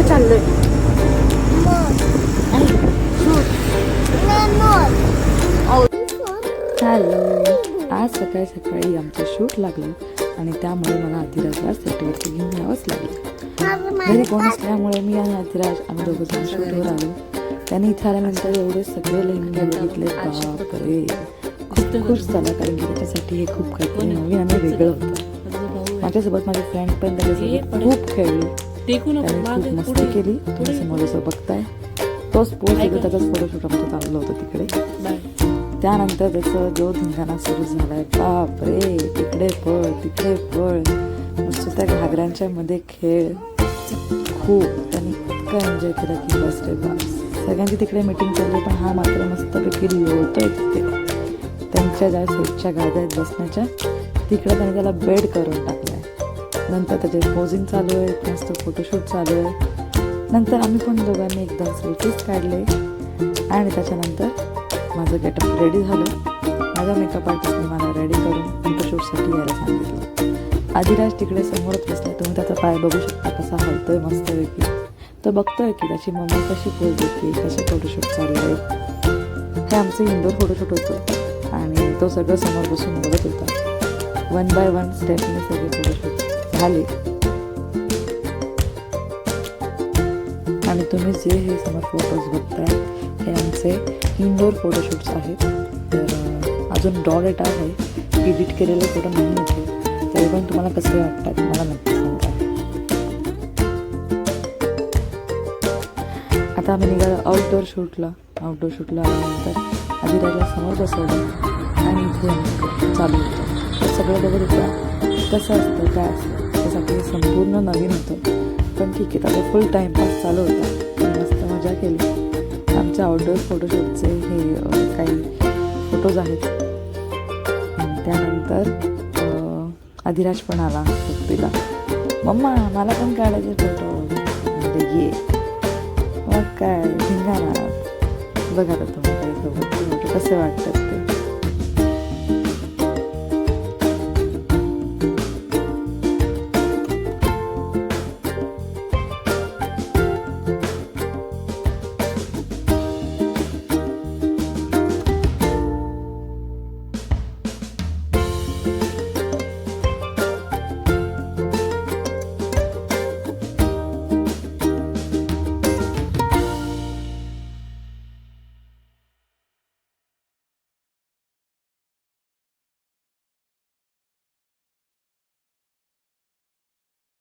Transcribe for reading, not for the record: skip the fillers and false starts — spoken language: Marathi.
चाललोय? हॅलो, आज सकाळी सकाळी आमचं शूट लागलं आणि त्यामुळे मला अधिराजला सेटवरती घेऊन यावंच लागलं. घरी कोण असल्यामुळे मी आणि अधिराज आम्ही दोघं जण शूटवर आलो. त्याने इथे आल्यानंतर एवढे सगळे लेहंगे बघितले, बापरे खूप खुश झाला, कारण की त्याच्यासाठी हे खूप काहीतरी नवीन आणि वेगळं होतं. माझ्यासोबत माझी फ्रेंड पण त्याच्यासोबत खूप खेळली, त्याने खूप मस्ती केली. तुम्ही समोर असं बघताय तोच पोस्ट येतो, त्याचाच फोटोशूट आमचं चाललं होतं तिकडे. त्यानंतर त्याचं जो धिंगाणा सुरू झालाय, बापरे इकडे पळ तिकडे पळ, नुसतं त्या घागरांच्या मध्ये खेळ. खूप त्यांनी इतका एन्जॉय केला की बस रे बस. सगळ्यांची तिकडे मीटिंग चालली, पण हा मात्र मस्तपैकी लोळतोय तिथे. त्यांच्या ज्या सेटच्या गाद्या आहेत बसण्याच्या, तिकडे त्याने त्याला बेड करून टाकलाय. नंतर त्याचे पोजिंग चालू आहे, मस्त फोटोशूट चालू आहे. नंतर आम्ही पण दोघांनी एकदा सेल्फीज काढले आणि त्याच्यानंतर माझं गेटअप रेडी झालं. माझ्या मेकअप आर्टिस्टने मला रेडी करून फोटोशूटसाठी यायला सांगितलं. अधिराज तिकडे समोरच बसला, तुम्ही त्याचा पाय बघू शकता कसा हलतोय मस्तपैकी. तो बघतोय की त्याची मम्मी कशी पोज देते, कसे फोटोशूट चालू आहे. हे आमचं इंडोर फोटोशूट होतं आणि तो सगळं समोर बसून बघत होता. 1 बाय 1 स्टेपने सगळे फोटोशूट झाले. आणि तुम्ही जे हे समोर फोटोज बघताय हे आमचे इनडोअर फोटोशूट्स आहेत. तर अजून रॉ डेटा आहे, एडिट केलेले फोटो नाही होते. तरी पण तुम्हाला कसे वाटतात मला नक्की सांगा. आता आम्ही निघालो आउटडोअर शूटला. आउटडोअर शूटला आल्यानंतर अधिराजला समोर बसवलं आणि इथे आम्ही चालू होतं. तर सगळं बघत होतं कसं असतं काय असतं, त्यासाठी संपूर्ण नवीन होतं. पण ठीक आहे, त्याचा फुल टाईमपास चालू होता, मस्त मजा केली. आमच्या आउटडोअर फोटोशूटचे हे काही फोटोज आहेत. त्यानंतर अधिराज पण आला सुट्टीला. मम्मा मला पण काढायचे फोटो, म्हणजे ये. मग काय धिंगाणा. बघा आता तुम्ही काय सोबत फोटो कसे वाटतात ते.